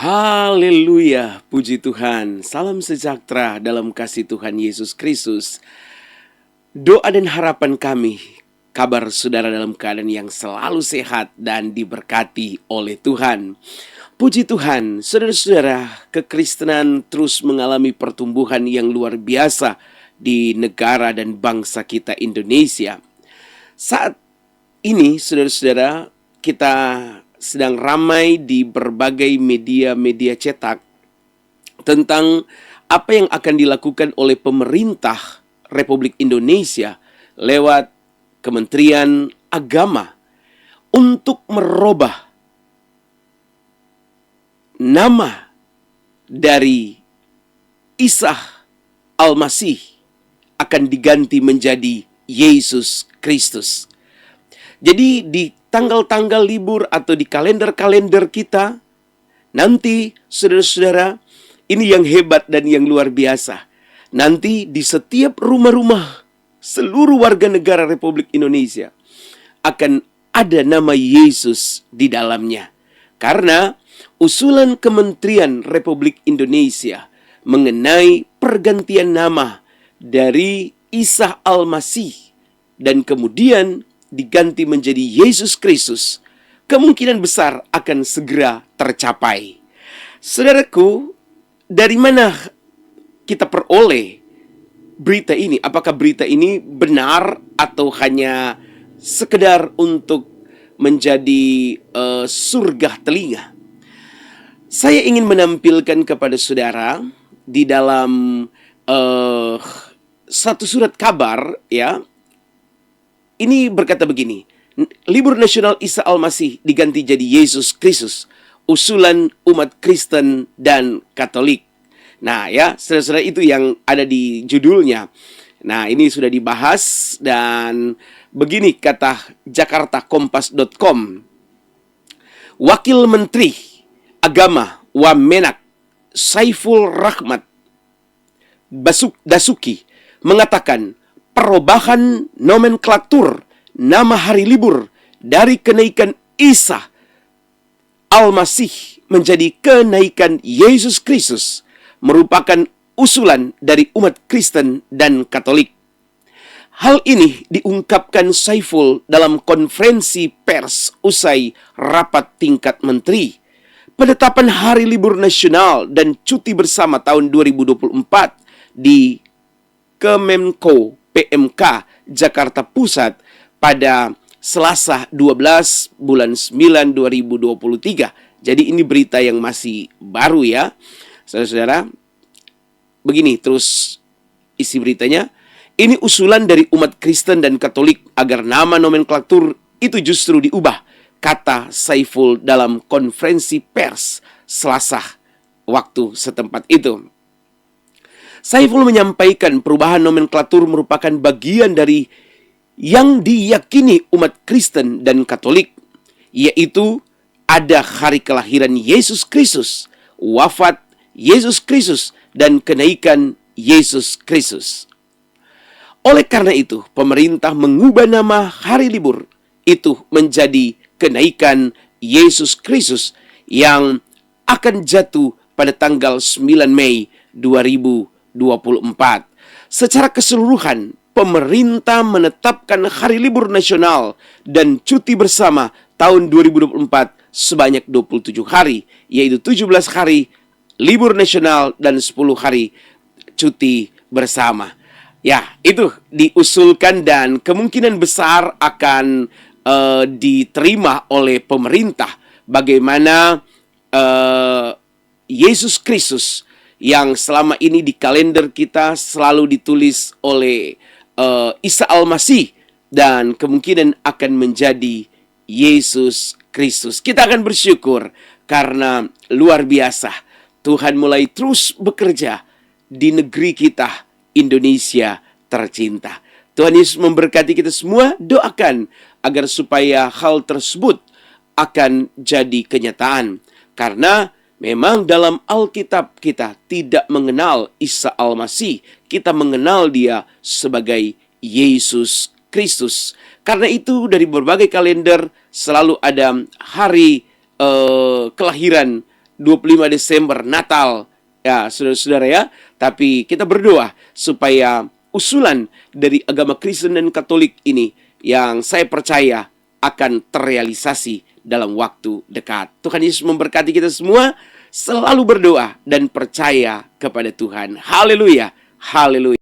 Haleluya, puji Tuhan. Salam sejahtera dalam kasih Tuhan Yesus Kristus. Doa dan harapan kami, kabar saudara dalam keadaan yang selalu sehat dan diberkati oleh Tuhan. Puji Tuhan, saudara-saudara, kekristenan terus mengalami pertumbuhan yang luar biasa di negara dan bangsa kita Indonesia. Saat ini, saudara-saudara, kita sedang ramai di berbagai media-media cetak tentang apa yang akan dilakukan oleh pemerintah Republik Indonesia lewat Kementerian Agama untuk merubah nama dari Isa Al-Masih akan diganti menjadi Yesus Kristus. Jadi di tanggal-tanggal libur atau di kalender-kalender kita, nanti saudara-saudara, ini yang hebat dan yang luar biasa. Nanti di setiap rumah-rumah seluruh warga negara Republik Indonesia akan ada nama Yesus di dalamnya. Karena usulan Kementerian Republik Indonesia mengenai pergantian nama dari Isa Al-Masih dan kemudian diganti menjadi Yesus Kristus, kemungkinan besar akan segera tercapai. Saudaraku, dari mana kita peroleh berita ini? Apakah berita ini benar atau hanya sekedar untuk menjadi surga telinga? Saya ingin menampilkan kepada saudara di dalam satu surat kabar, ya. Ini berkata begini, libur nasional Isa Al-Masih diganti jadi Yesus Kristus, usulan umat Kristen dan Katolik. Nah ya, saudara-saudara, itu yang ada di judulnya. Nah ini sudah dibahas dan begini kata jakartakompas.com. Wakil Menteri Agama Wamenak Saiful Rahmat Dasuki mengatakan perubahan nomenklatur nama hari libur dari kenaikan Isa Al-Masih menjadi kenaikan Yesus Kristus merupakan usulan dari umat Kristen dan Katolik. Hal ini diungkapkan Saiful dalam konferensi pers usai rapat tingkat menteri. Penetapan hari libur nasional dan cuti bersama tahun 2024 di Kemenko PMK Jakarta Pusat pada Selasa 12 bulan 9 2023. Jadi ini berita yang masih baru ya. Saudara-saudara, begini terus isi beritanya. Ini usulan dari umat Kristen dan Katolik agar nama nomenklatur itu justru diubah, kata Saiful dalam konferensi pers Selasa waktu setempat itu. Saiful menyampaikan perubahan nomenklatur merupakan bagian dari yang diyakini umat Kristen dan Katolik, yaitu ada hari kelahiran Yesus Kristus, wafat Yesus Kristus, dan kenaikan Yesus Kristus. Oleh karena itu, pemerintah mengubah nama hari libur itu menjadi kenaikan Yesus Kristus yang akan jatuh pada tanggal 9 Mei 2024. Secara keseluruhan, pemerintah menetapkan hari libur nasional dan cuti bersama tahun 2024 sebanyak 27 hari, yaitu 17 hari libur nasional dan 10 hari cuti bersama. Ya, itu diusulkan dan kemungkinan besar akan diterima oleh pemerintah. Bagaimana Yesus Kristus yang selama ini di kalender kita selalu ditulis oleh Isa Al-Masih dan kemungkinan akan menjadi Yesus Kristus. Kita akan bersyukur karena luar biasa Tuhan mulai terus bekerja di negeri kita Indonesia tercinta. Tuhan Yesus memberkati kita semua. Doakan agar supaya hal tersebut akan jadi kenyataan. Karena memang dalam Alkitab kita tidak mengenal Isa Al-Masih. Kita mengenal dia sebagai Yesus Kristus. Karena itu dari berbagai kalender selalu ada hari kelahiran 25 Desember, Natal. Ya, saudara-saudara ya. Tapi kita berdoa supaya usulan dari agama Kristen dan Katolik ini yang saya percaya akan terrealisasi dalam waktu dekat. Tuhan Yesus memberkati kita semua. Selalu berdoa dan percaya kepada Tuhan. Haleluya. Haleluya.